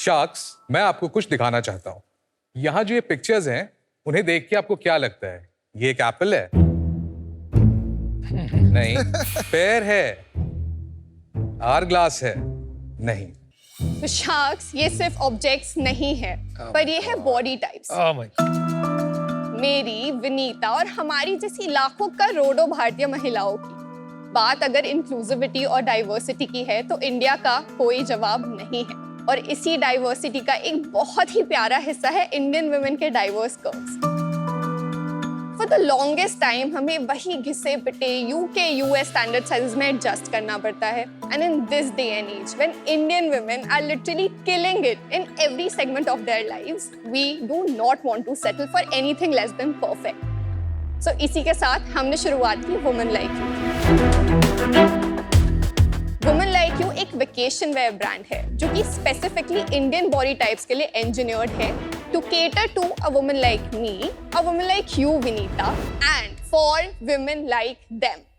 Sharks, मैं आपको कुछ दिखाना चाहता हूँ। यहाँ जो ये पिक्चर्स हैं, उन्हें देख के आपको क्या लगता है? ये एक एप्पल है? नहीं। पेयर है? आवर ग्लास है? नहीं। तो शार्क्स ये सिर्फ ऑब्जेक्ट्स नहीं है, पर ये है बॉडी टाइप्स। मेरी, विनीता और हमारी जैसी लाखों करोड़ों भारतीय महिलाओं की बात अगर इंक्लूसिविटी और डाइवर्सिटी की है, तो इंडिया का कोई जवाब नहीं है। और इसी डाइवर्सिटी का एक बहुत ही प्यारा हिस्सा है इंडियन वुमेन के diverse curves. For the longest time हमें वही घिसे पिटे यूके यूएस स्टैंडर्ड साइजेस में एडजस्ट करना पड़ता है। And in this day and age when Indian women are literally killing it in every segment of their lives, we do not want to settle for anything less than perfect. So इसी के साथ हमने शुरुआत की women like you. Women like you एक vacation where brand है जो कि स्पेसिफिकली इंडियन बॉडी टाइप्स के लिए इंजीनियर्ड है to cater to a woman like me, a woman like you Vinita, and for women like them.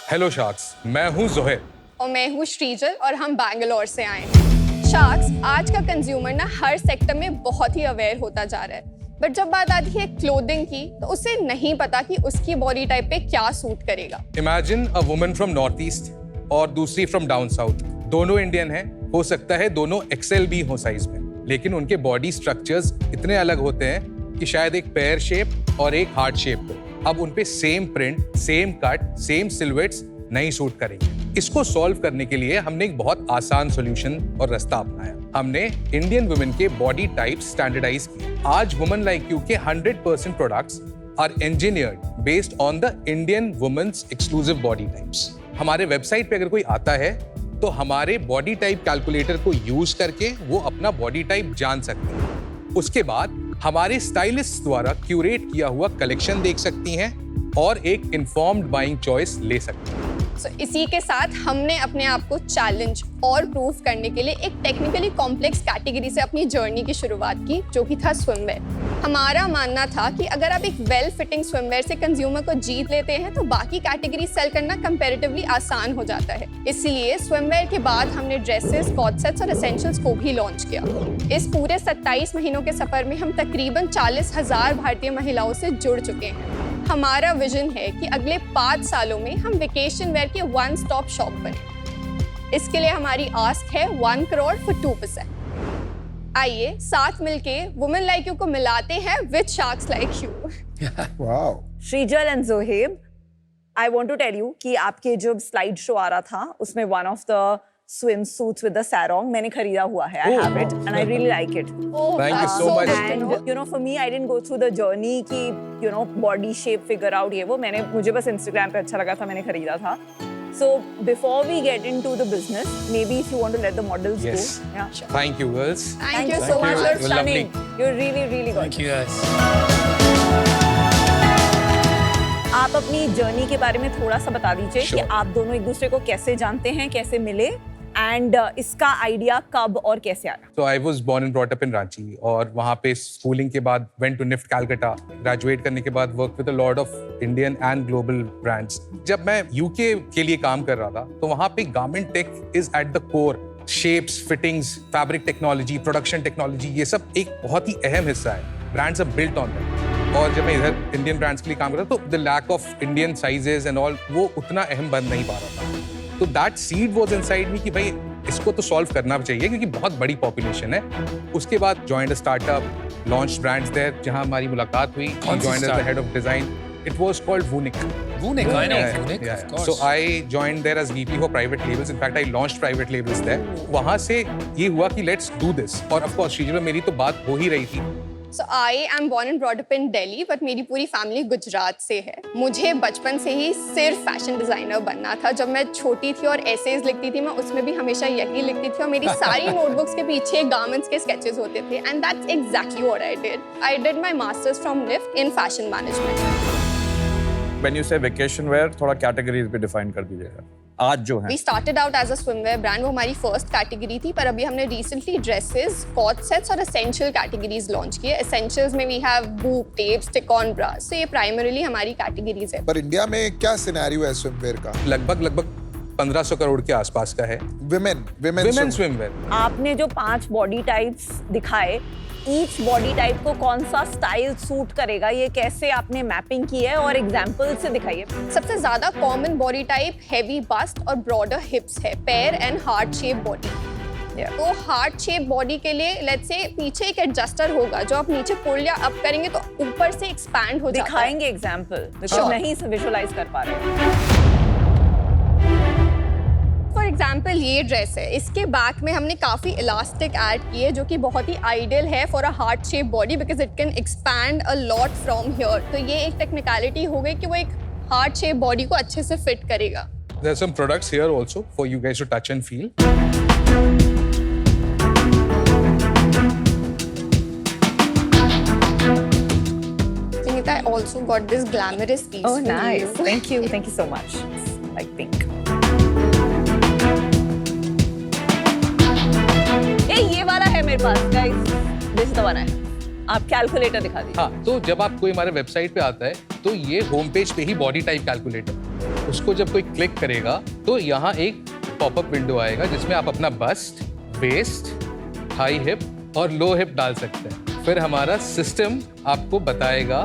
Hello sharks, मैं हूँ जोहेब और मैं हूँ श्रीजल और हम बैंगलोर से आए हैं। शार्क्स, आज का कंज्यूमर ना हर सेक्टर में बहुत ही अवेयर होता जा रहा है, बट जब बात आती है क्लोथिंग की, तो उसे नहीं पता कि उसकी बॉडी टाइप पे क्या सूट करेगा। Imagine a woman from north east और दूसरी फ्रॉम डाउन साउथ। दोनों इंडियन हैं, हो सकता है दोनों एक्सेल भी हो साइज में, लेकिन उनके बॉडी स्ट्रक्चर्स इतने अलग होते हैं कि शायद एक पेयर शेप और एक हार्ट शेप हो। अब उनपे same print, same cut, same silhouettes नहीं सूट करेंगे। इसको सॉल्व करने के लिए हमने एक बहुत आसान सॉल्यूशन और रास्ता अपनाया। हमने इंडियन वुमेन के बॉडी टाइप स्टैंडर्डाइज किए। आज वुमन लाइक यू के 100% products are engineered based on the Indian women's exclusive body types. हमारे वेबसाइट पे अगर कोई आता है तो हमारे बॉडी टाइप कैलकुलेटर को यूज करके वो अपना बॉडी टाइप जान सकते हैं। उसके बाद हमारे स्टाइलिस्ट द्वारा क्यूरेट किया हुआ कलेक्शन देख सकती हैं और एक इन्फॉर्म्ड बाइंग चॉइस ले सकती हैं। So, इसी के साथ हमने अपने आप को चैलेंज और प्रूव करने के लिए एक टेक्निकली कॉम्प्लेक्स कैटेगरी से अपनी जर्नी की शुरुआत की, जो कि था स्विमवेयर। हमारा मानना था कि अगर आप एक वेल फिटिंग स्विमवेयर से कंज्यूमर को जीत लेते हैं, तो बाकी कैटेगरी सेल करना कंपैरेटिवली आसान हो जाता है। इसलिए स्विमवेयर के बाद हमने ड्रेसेस, कॉट सेट्स और एसेंशियल्स को भी लॉन्च किया। इस पूरे 27 महीनों के सफर में हम तकरीबन 40,000 भारतीय महिलाओं से जुड़ चुके हैं। हमारा विजन है कि अगले 5 सालों में हम वेकेशन वेयर के वन स्टॉप शॉप बने। इसके लिए हमारी आस्क है 1 करोड़ for 2%। आइए साथ मिलके वुमेन लाइक यू को मिलाते हैं with sharks like you. Wow. Shreejal and Zoheb, I want to tell you कि आपके जो स्लाइड शो आ रहा था उसमें one of the swimsuits with the sarong मैंने खरीदा हुआ है। I have it and I really like it. Thank you so much. And you know, for me, I didn't go through the journey कि you know body shape figure out ये वो, मुझे बस Instagram पे अच्छा लगा था, मैंने खरीदा था। So before we get into the business, maybe if you want to let the models Yes. go. Yeah. Thank you, girls. Thank you so much. You're You're stunning. lovely. You're really, really good. Thank you guys. आप अपनी journey के बारे में थोड़ा सा बता दीजिए कि Sure. आप दोनों एक दूसरे को कैसे जानते हैं, कैसे मिले, एंड इसका आइडिया कब और कैसे आया? So I was born and brought up in Ranchi और वहाँ पे स्कूलिंग के बाद went to NIFT Calcutta, graduate करने के बाद worked with a lot of Indian and global brands. जब मैं UK के लिए काम कर रहा था तो वहाँ पे garment tech is at the core. Shapes, fittings, fabric technology, production technology, ये सब एक बहुत ही अहम हिस्सा है। Brands are built on that. और जब मैं इधर इंडियन ब्रांड्स के लिए काम कर रहा था तो the lack of Indian sizes and all वो उतना अहम बन नहीं पा रहा था। तो that seed was inside me कि भाई इसको तो सॉल्व करना चाहिए क्योंकि बहुत बड़ी पॉपुलेशन है। उसके बाद joined a startup, launch brands there, जहां हमारी मुलाकात हुई। Joined as the head of design. It was called Vunic. Vunic, I know Vunic, of course. So I joined there as VP for private labels. In fact, I launched private labels there. वहां से ये हुआ कि let's do this. और of course, Shrijal मेरी तो बात हो ही रही थी। So I am born and brought up in Delhi, but मेरी पूरी फैमिली गुजरात से है। मुझे बचपन से ही सिर्फ फैशन डिजाइनर बनना था। जब मैं छोटी थी और एसेज लिखती थी, मैं उसमें भी हमेशा यही लिखती थी और मेरी सारी नोटबुक्स के पीछे गारमेंट्स के स्केचेस होते थे। And that's exactly what I did. I did my masters from NIFT in fashion management. When you say vacation wear, थोड़ा कैटेगरीज भी डिफाइन कर दीजिएगा। आज जो है We started out as a swimwear brand, वो हमारी फर्स्ट कैटेगरी थी, पर अभी हमने रिसेंटली ड्रेसेस, कॉट सेट्स और एसेंशियल कैटेगरीज लॉन्च किए। एसेंशियल्स में we have boob tape, stick on bras, तो ये प्राइमरीली हमारी कैटेगरीज है। पर इंडिया में क्या सिनेरियो है स्विमवेयर का? लगभग 1500 करोड़ के आसपास का है विमेन स्विमवेयर। आपने जो 5 बॉडी टाइप्स दिखाए, ईच बॉडी टाइप को कौन सा स्टाइल सूट करेगा, ये कैसे आपने मैपिंग की है और एग्जांपल से दिखाइए। सबसे ज्यादा common body type heavy bust और ब्रॉडर हिप्स है, pear and heart shape body. तो हार्ट शेप बॉडी के लिए लेट्स से पीछे एक एडजस्टर होगा, जो आप नीचे पुल या अप करेंगे तो ऊपर से एक्सपैंड हो जाता है। दिखाएंगे एग्जांपल, बिकॉज़ Sure. नहीं विजुअलाइज कर पा रहे। फॉर एग्जाम्पल ये ड्रेस है, इसके बैक में हमने काफी इलास्टिक ऐड किए, जो कि बहुत ही आइडियल है for a heart shape body because it can expand a lot from here. तो ये एक टेक्निकलिटी हो गई कि वो एक हार्ट शेप बॉडी को अच्छे से फिट करेगा। There are some products here also for you guys to touch and feel. Sunita, I also got this glamorous piece. Oh, for nice. you. Thank you so much. It's like pink. ये वाला है मेरे पास, guys. This is the one है। आप calculator दिखा दीजिए। हाँ, तो जब आप कोई हमारे वेबसाइट पे आता है तो ये होम पेज पे ही बॉडी टाइप कैलकुलेटर, उसको जब कोई क्लिक करेगा तो यहाँ एक पॉपअप विंडो आएगा जिसमें आप अपना बस्ट, वेस्ट, हाई हिप और लो हिप डाल सकते हैं। फिर हमारा सिस्टम आपको बताएगा,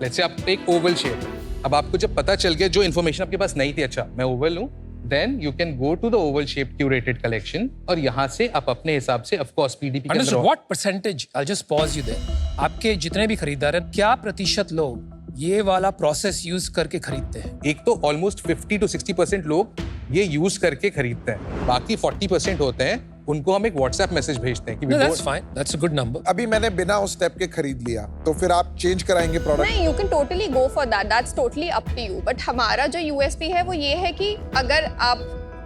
लेट्स से आप एक ओवल शेप, अब आपको जब पता चल गया जो इन्फॉर्मेशन आपके पास नहीं थी, अच्छा मैं ओवल हूँ, then you can go to the oval shape curated collection और यहाँ से आप अपने हिसाब से ऑफ कोर्स पीडीपी के अंदर What percentage? I'll just pause you there. आपके जितने भी खरीदार हैं, क्या प्रतिशत लोग ये वाला प्रोसेस यूज करके खरीदते हैं? एक तो ऑलमोस्ट 50 to 60% लोग ये यूज करके खरीदते हैं, बाकी 40% होते हैं उनको हम एक व्हाट्सएप मैसेज भेजते हैं कि No, that's fine. That's a good number. अभी मैंने बिना उस स्टेप के खरीद लिया, तो फिर आप चेंज कराएंगे प्रोडक्ट? नहीं, you can totally go for that. That's totally up to you. But हमारा जो USP है वो ये है कि अगर आप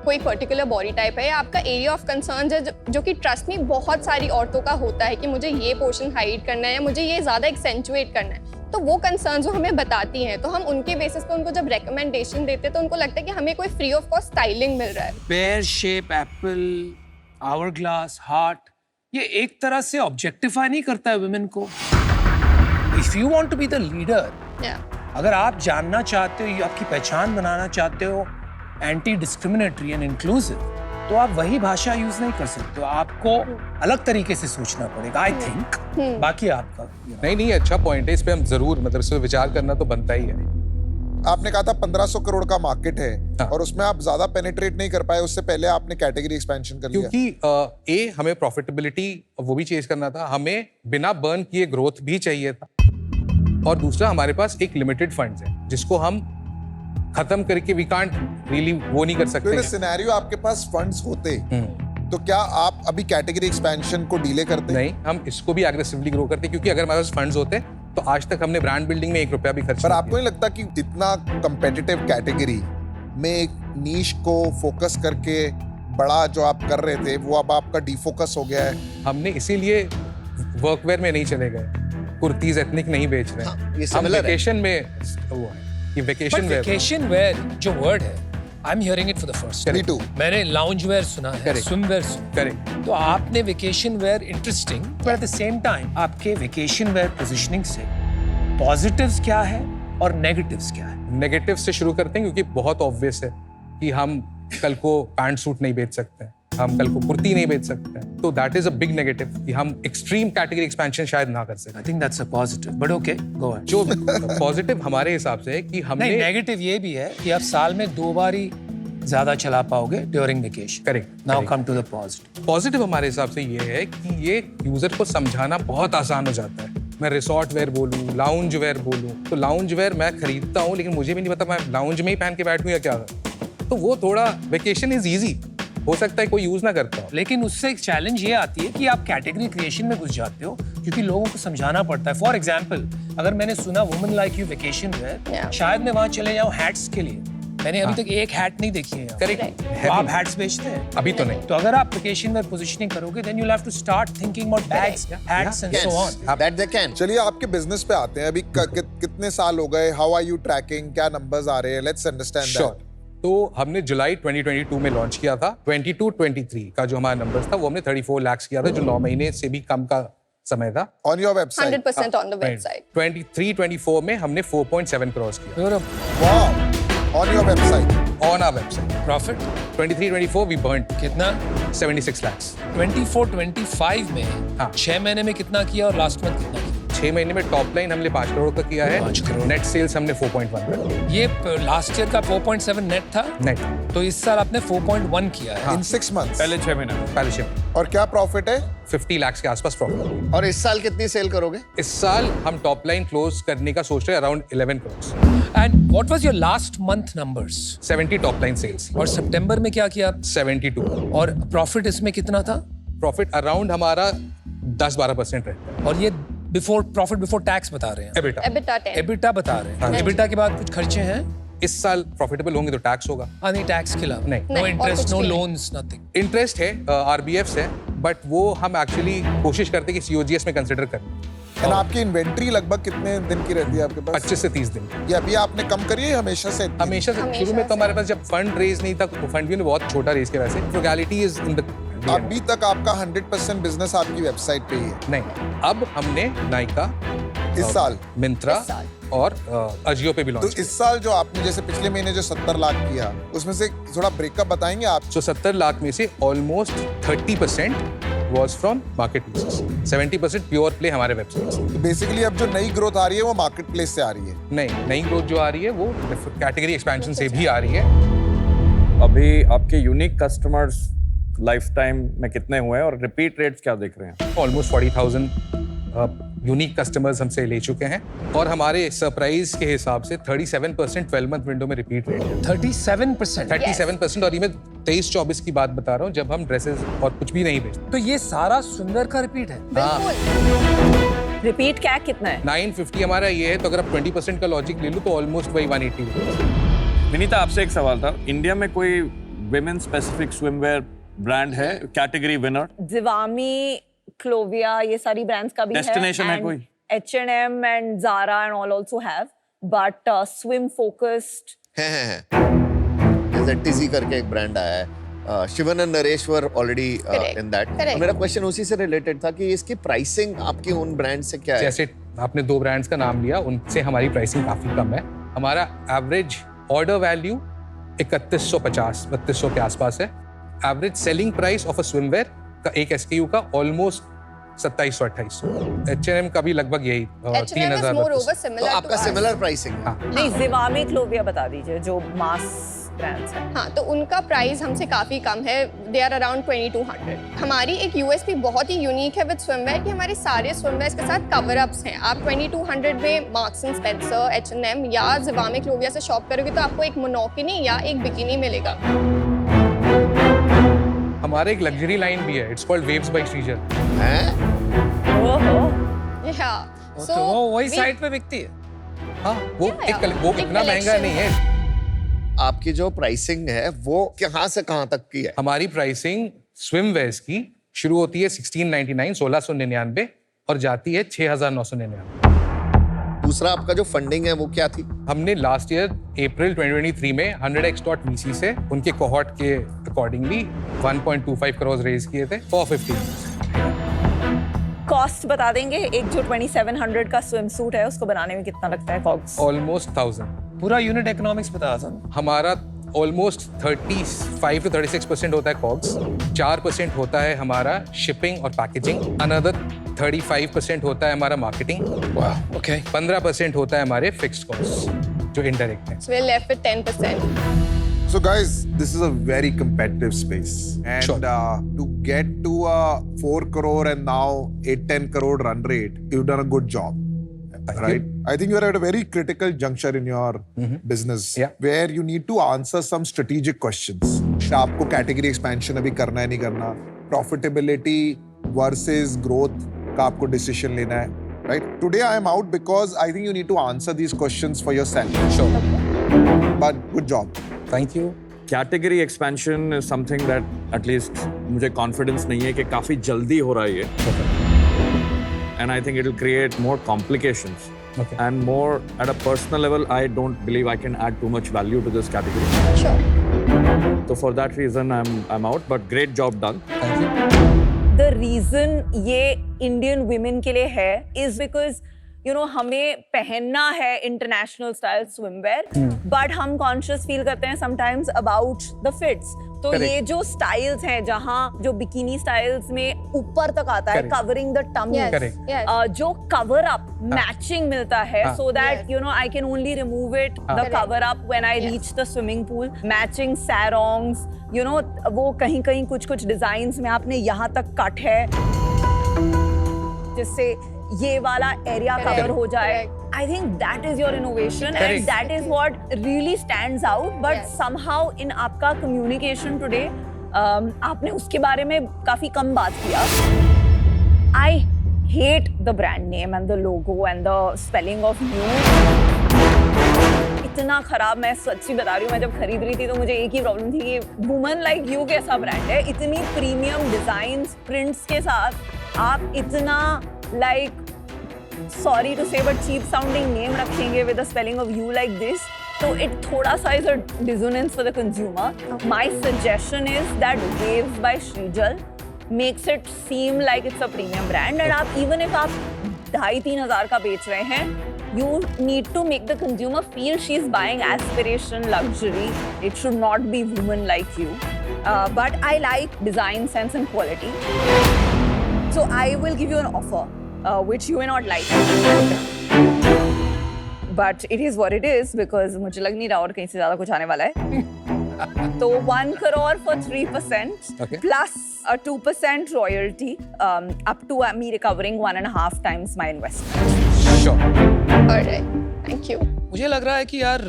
कोई पर्टिकुलर बॉडी टाइप है या आपका एरिया ऑफ कंसर्न है, जो कि ट्रस्ट में बहुत सारी औरतों का होता है कि मुझे ये पोर्शन हाइड करना है या मुझे ये ज्यादा एक्सेंचुएट करना है, तो वो कंसर्न्स वो हमें बताती हैं, तो हम उनके बेसिस पे उनको जब रिकमेंडेशन देते हैं तो उनको लगता है कि हमें कोई फ्री ऑफ कॉस्ट स्टाइलिंग मिल रहा है। Pear shape, Apple, our-glass, heart, ये एक तरह से ऑब्जेक्टिफाई नहीं करता है वुमेन को? If you want to be the leader, अगर आप जानना चाहते हो, आपकी पहचान बनाना चाहते हो एंटी डिस्क्रिमिनेटरी एंड इंक्लूसिव, तो आप वही भाषा यूज नहीं कर सकते, आपको अलग तरीके से सोचना पड़ेगा, आई थिंक। बाकी आपका नहीं, अच्छा पॉइंट है, इस पे हम जरूर मतलब इस पे विचार करना तो बनता ही है। आपने कहा था 1500 करोड़ का मार्केट है, हाँ। और उसमें आप ज्यादा पेनिट्रेट नहीं कर पाए, उससे पहले आपने कैटेगरी एक्सपेंशन कर लिया। क्योंकि हमें प्रॉफिटेबिलिटी वो भी चेज करना था, हमें बिना बर्न किए ग्रोथ भी चाहिए था, और दूसरा हमारे पास एक लिमिटेड फंड्स है जिसको हम खत्म करके वी कांट रियली वो नहीं कर सकते। सिनेरियो आपके पास फंड्स होते तो क्या आप अभी कैटेगरी एक्सपेंशन को डिले करते? नहीं, हम इसको भी एग्रेसिवली ग्रो करते, क्योंकि अगर हमारे पास फंड्स होते तो आज तक हमने ब्रांड बिल्डिंग में 1 रुपया भी खर्च पर नहीं आपको नहीं लगता कि इतना कंपेटिटिव कैटेगरी में एक नीश को फोकस करके बड़ा जो आप कर रहे थे वो अब आपका डिफोकस हो गया है? किया? हमने इसीलिए वर्कवेयर में नहीं चले गए, कुर्तीज एथनिक नहीं बेच रहे हैं, ये हम similar है। वेकेशन में वो है कि वेकेशन वेयर। वेकेशन वेयर जो वर्ड है, I am hearing it for the first Me time. too. मैंने लाउंज वेयर सुना है, Correct. स्विम वेयर सुना है। करेक्ट, तो आपने vacation wear interesting, but at the same time आपके वेकेशन वेयर पोजीशनिंग से पॉजिटिव्स क्या है और नेगेटिव्स क्या है? नेगेटिव से शुरू करते हैं, क्योंकि बहुत ऑब्वियस है कि हम कल को पैंट सूट नहीं बेच सकते हैं, हम कल को कुर्ती नहीं बेच सकते हैं, तो that is a big negative कि हम एक्सट्रीम कैटेगरी एक्सपेंशन शायद ना कर सकें। I think that's a positive, but okay, go ahead. जो पॉजिटिव हमारे हिसाब से है कि नहीं, हमने नेगेटिव ये भी है कि आप साल में 2 बार ही ज्यादा चला पाओगे during vacation. Correct, now come to the positive. Positive हमारे हिसाब से ये है कि ये यूजर को समझाना बहुत आसान हो जाता है। मैं रिसोर्ट वेयर बोलूँ, लाउंज वेयर बोलूँ, तो लाउंज वेयर मैं खरीदता हूँ लेकिन मुझे भी नहीं पता मैं लाउंज में ही पहन के बैठूँ या क्या। तो वो थोड़ा वेकेशन इज ईजी, हो सकता है कोई यूज ना करता हो। लेकिन उससे एक चैलेंज ये आती है कि आप कैटेगरी क्रिएशन में घुस जाते हो क्योंकि लोगों को समझाना पड़ता है। फॉर एग्जाम्पल, अगर मैंने सुना woman like you vacation wear, शायद मैं वहां चले जाऊं हैट्स के लिए। मैंने अभी तक एक हैट नहीं देखी है। करेक्ट। तो आप हैट्स बेचते हैं? अभी तो नहीं। तो अगर आप वेकेशन में पोजीशनिंग करोगे then you will have to start thinking about bags, hats and so on. That they can. चलिए आपके बिजनेस पे आते हैं। अभी कितने साल हो गए? How are you tracking? क्या नंबर्स आ रहे हैं? Let's understand that. तो हमने जुलाई 2022 में लॉन्च किया था। 22-23 का जो हमारा नंबर्स था वो हमने 34 लाख किया था, जो 9 महीने से भी कम का समय था। On your website 100% on the website. 23-24 में हमने 4.7 करोड़ किया wow, on your website. On our website. Profit 23-24 we burned कितना? 76 लाख। 24-25 में हाँ। 6 महीने में कितना किया और लास्ट मंथ कितना किया? 6 महीने में टॉप लाइन हमने 5 करोड़ का किया है। 5 करोड़। नेट सेल्स हमने 4.1 ये लास्ट ईयर का 4.7 नेट था, नेट तो इस साल आपने 4.1 किया है। इन 6 मंथ्स पहले 6 महीने में। पहले से और क्या प्रॉफिट है? 50 लाख के आसपास प्रॉफिट। और इस साल कितनी सेल करोगे? इस साल हम टॉप लाइन क्लोज करने का सोच रहे हैं around 11 crore. And what was your last month numbers? 70 top line sales और सितंबर में क्या किया? 72। और प्रॉफिट इसमें कितना था? प्रॉफिट अराउंड हमारा 10-12% रहता है। और ये बिफोर प्रॉफिट बिफोर टैक्स बता रहे हैं, EBITDA। EBITDA 10. एबिटा बता रहे हैं। एबिटा के बाद कुछ खर्चे हैं? इस साल प्रॉफिटेबल होंगे तो टैक्स होगा। हाँ, नहीं टैक्स के अलावा नहीं। नो नहीं, और इंटरेस्ट, कुछ नो भी नहीं। Loans, nothing. इंटरेस्ट है, RBFs है, बट वो हम एक्चुअली कोशिश करते हैं कि COGS में कंसिडर करें। एंड आपकी इन्वेंट्री लगभग कितने दिन की रहती है आपके पास? 25 से 30 दिन। ये अभी आपने कम करी है हमेशा से? हमेशा से हमेशा शुरू में तो से। हमारे पास जब फंड रेज नहीं था, फंड भी बहुत छोटा रेज किया वैसे। फ्रुगैलिटी इज इन द अभी तक आपका 100% बिजनेस आपकी वेबसाइट पे ही है? नहीं, अब हमने नाइका, इस साल? मिंत्रा इस साल। और अजियो पे भी तो लॉन्च इस साल जो आपने जैसे पिछले महीने जो 70 लाख किया, उसमें से थोड़ा ब्रेकअप बताएंगे आप? सो 70 लाख में से almost 30% was from market places, 70% pure play हमारे वेबसाइट से। तो बेसिकली अब जो नई ग्रोथ आ रही है वो मार्केट प्लेस से आ रही है? नहीं, नई ग्रोथ जो आ रही है वो कैटेगरी एक्सपेंशन से भी आ रही है। अभी आपके यूनिक कस्टमर्स लाइफ टाइम में कितने हुए हैं और रिपीट रेट्स क्या देख रहे हैं? ऑलमोस्ट 40,000 यूनिक कस्टमर्स हमसे ले चुके हैं और हमारे सरप्राइज के हिसाब से 37% 12 मंथ विंडो में रिपीट रेट है। 37%। 37%। और ये मैं 23-24 की बात बता रहा हूँ जब हम ड्रेसेस और कुछ भी नहीं बेचते। तो ये सारा सुंदर का रिपीट है। रिपीट कैक कितना है? 950 हमारा ये है, तो अगर आप 20% का लॉजिक ले लो तो ऑलमोस्ट वही 180। विनीता, आपसे एक सवाल था। इंडिया में कोई विमेन स्पेसिफिक स्विमवेयर ब्रांड है, कैटेगरी विनर? जिवामी, क्लोविया, ये सारी ब्रांड्स का भी है। Destination है कोई? H&M and Zara and all also have, but swim focused. है। जैसे टिजी करके एक ब्रांड आया है, Shivan and Nareshwar already Correct, in that. correct. मेरा क्वेश्चन उसी से रिलेटेड था कि इसकी प्राइसिंग आपकी उन ब्रांड से क्या है? जैसे आपने 2 ब्रांड्स का नाम लिया, उनसे हमारी प्राइसिंग काफी कम है। हमारा एवरेज ऑर्डर वैल्यू 3150-3200 के आसपास है। Average selling price of a swimwear का एक SKU का ऑलमोस्ट 2700-2800। H&M का भी लगभग यही H&M is 3000। moreover तो similar to आपका us. सिमिलर प्राइसिंग है? नहीं, जिवामी, क्लोविया बता दीजिए जो मास ब्रांड्स हैं। हाँ, तो उनका प्राइस हमसे काफी कम है। They are around 2200। हमारी एक USP बहुत ही यूनिक है विद स्विमवेयर कि हमारे सारे स्विमवेयर के साथ कवर अप्स हैं। आप 2200 में मार्क्स एंड स्पेंसर, H&M या जिवामी क्लोविया से शॉप करोगे तो आपको एक मोनोकिनी या एक बिकिनी मिलेगा। हमारा एक लग्जरी लाइन भी है, इट्स कॉल्ड वेव्स बाय श्रीजर। हैं? ओहो। हाँ, तो वो वही साइट पे बिकती है। हाँ, वो वो एक इतना महंगा collection नहीं है। आपकी जो प्राइसिंग है वो कहाँ से कहाँ तक की है? हमारी प्राइसिंग स्विमवेयर्स की शुरू होती है 1699 1699 और जाती है 6999। दूसरा आपका जो फंडिंग है वो क्या थी? हमने लास्ट ईयर अप्रैल 2023 में 100x.vc से उनके कोहॉर्ट के अकॉर्डिंगली 1.25 करोड़ रेज किए थे 450। कॉस्ट बता देंगे? एक जो 2700 का स्विम सूट है उसको बनाने में कितना लगता है कॉस्ट? ऑलमोस्ट 1000। पूरा यूनिट इकोनॉमिक्स बता था। हमारा ऑलमोस्ट 35 to 36% होता है कॉग्स, 4% होता है हमारा शिपिंग और पैकेजिंग, अनदर 35% होता है हमारा मार्केटिंग, ओके 15% होता है हमारे फिक्स्ड कॉस्ट जो इनडायरेक्ट है। So we're left with 10%. So guys, this is a very competitive space, and Sure. To get to a 4 crore and now 8-10 crore run rate, you've done a good job. Thank Right? you. I think you're at a very critical juncture in your business Yeah. where you need to answer some strategic questions. आपको category expansion अभी करना है नहीं करना, profitability versus growth का आपको decision लेना है, right? Today I am out because I think you need to answer these questions for yourself. Sure. But good job. Thank you. Category expansion is something that at least मुझे confidence नहीं है कि काफी जल्दी हो रहा है ये. And I think it will create more complications. Okay. And more at a personal level, I don't believe I can add too much value to this category. Sure. So for that reason, I'm out. But great job done. Thank you. The reason ये Indian women के लिए है is because you know हमें पहनना है international style swimwear, but हम conscious feel करते हैं sometimes about the fits. तो Correct. ये जो styles हैं जहाँ जो bikini styles में ऊपर तक आता है Correct. covering the tummy, Yes. Correct. Yes. जो cover up matching मिलता है हाँ. so that Yes. you know I can only remove it the Correct. cover up when I Yes. reach the swimming pool. Matching sarongs, you know वो कहीं कहीं कुछ designs में आपने यहाँ तक cut है जिससे ये वाला एरिया Correct. कवर हो जाए. Correct. I think that is your innovation Correct. and that is what really stands out. But Yes. somehow in आपका communication today, आपने उसके बारे में काफी कम बात किया. I hate the brand name and the logo and the spelling of you. इतना खराब, मैं सच्ची बता रही हूँ, मैं जब खरीद रही थी तो मुझे एक ही प्रॉब्लम थी कि वुमन लाइक यू कैसा ब्रांड है, इतनी प्रीमियम डिजाइन्स प्रिंट्स के साथ आप इतना like sorry to say but cheap sounding name रखेंगे with the spelling of you like this, तो इट थोड़ा सा is a dissonance for the consumer. My suggestion is that waves by Shrijal makes it seem like it's a premium brand and आप even if आप 2,500-3 हज़ार का बेच रहे हैं, you need to make the consumer feel she's buying aspiration, luxury. It should not be women like you. But I like design, sense and quality. So I will give you an offer, which you may not like. But it is what it is because मुझे लग नहीं रहा और कहीं से ज़्यादा कुछ आने वाला है. तो 1 crore for 3% Okay. plus a 2% royalty up to me recovering 1.5 times my investment. Sure. All right. Thank you. मुझे लग रहा है कि यार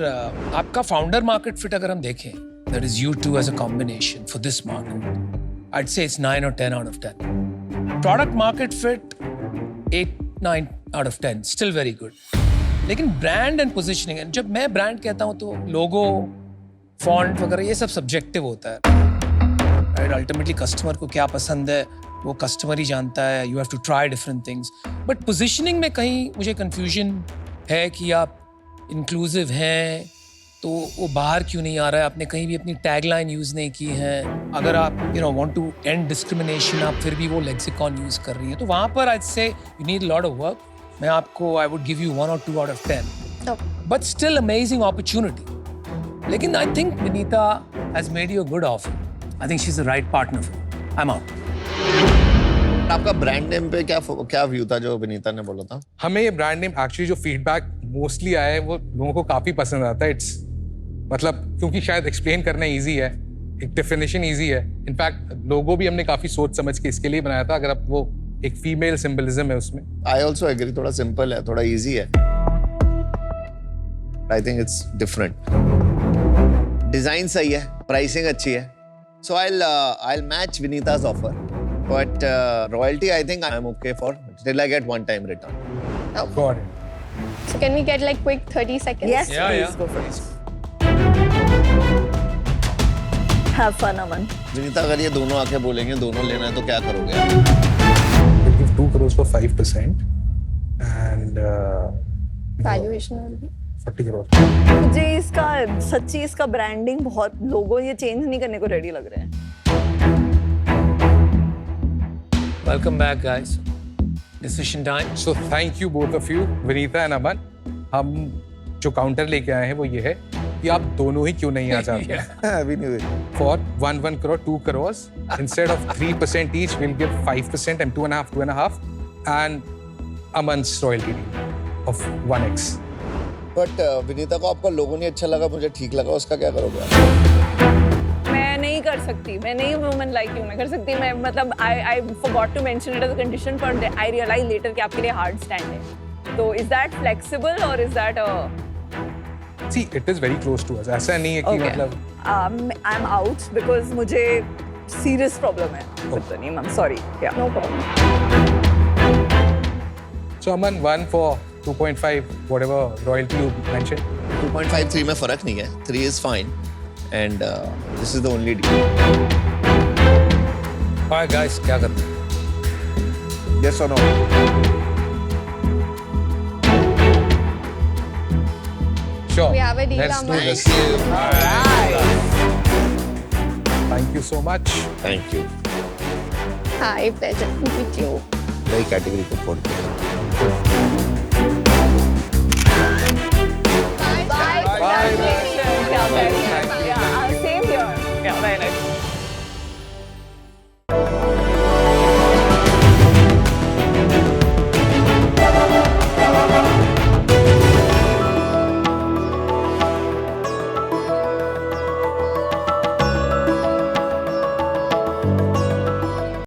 आपका फाउंडर मार्केट फिट अगर हम देखें, that is you two as a combination for this market, I'd say it's 9 or 10 out of 10. Product market fit 8-9 out of 10, still very good. लेकिन brand and positioning, and जब मैं brand कहता हूँ तो logo, font वगैरह ये सब subjective होता है. Right? Ultimately customer को क्या पसंद है वो कस्टमर ही जानता है. You have to try different things. But positioning में कहीं मुझे confusion है कि आप inclusive हैं तो वो बाहर क्यों नहीं आ रहा है. आपने कहीं भी अपनी टैगलाइन यूज़ नहीं की है. अगर आप want to end discrimination, आप फिर भी वो लेक्सिकॉन यूज़ कर रही हैं, तो वहाँ पर I'd say you need a lot of work. मैं आपको I would give you 1 or 2 out of 10. Okay. But still amazing opportunity. लेकिन I think Vinita has made you a good offer. I think she's the right partner for you. I'm out. आपका brand name पे क्या view था जो विनीता ने बोला था? हमें ये ब्रांड नेम एक्चुअली जो फीडबैक मोस्टली आया है वो लोगों को काफी पसंद आता है. इट्स मतलब क्योंकि शायद एक्सप्लेन करना इजी है, एक डेफिनेशन इजी है. इनफैक्ट लोगो भी हमने काफी सोच समझ के इसके लिए बनाया था. अगर आप वो एक फीमेल सिंबलिज्म है उसमें. आई ऑल्सो एग्री, थोड़ा सिंपल है, थोड़ा इजी है. I think it's different. Design सही है, प्राइसिंग अच्छी है. सो I'll match Vinita's offer. But royalty, I think I'm okay for till I get one time return. Got it. So can we get like quick 30 seconds? Yes, please go for it. Have fun, Aman. Vinita, अगर ये दोनों आके बोलेंगे दोनों लेना है तो क्या करोगे आप? We'll give 2 crores for 5% and Valuation will be. 40 crores. मुझे इसका सच्ची इसका ब्रांडिंग बहुत लोगों ये चेंज नहीं करने को रेडी लग रहे हैं. Welcome back, guys. Decision time. So thank you both of you, Vinita and Aman. हम जो काउंटर लेके आए हैं वो ये है कि आप दोनों ही क्यों नहीं आ जाते. We knew it. For 1 crore, 2 crores, instead of 3% each, we'll give 5% and 2.5, and Aman's royalty deal of 1x. But Vinita को आपका लोगो नहीं अच्छा लगा, मुझे ठीक लगा, उसका क्या करोगे आप? मैं नहीं कर सकती, मैं नहीं वुमन लाइक यू मैं कर सकती. मैं मतलब I forgot to mention it as a condition पर आई रियलाइज लेटर कि आपके लिए हार्ड स्टैंड है. तो इज दैट फ्लेक्सिबल और is that See, it is very close to us. ऐसा नहीं है कि Okay. मतलब I'm out because मुझे serious problem है with the name. I'm sorry. Yeah. No problem. So Aman, 1 for 2.5, whatever royalty you mentioned. 2.53 में फर्क नहीं है. 3 is fine, and this is the only deal. Alright guys, क्या करते हैं? Yes or no? Sure. We have a deal, Let's do Aman. this. Thank you so much. Thank you. Hi, pleasure to meet you. नई category को फोड़ दिया.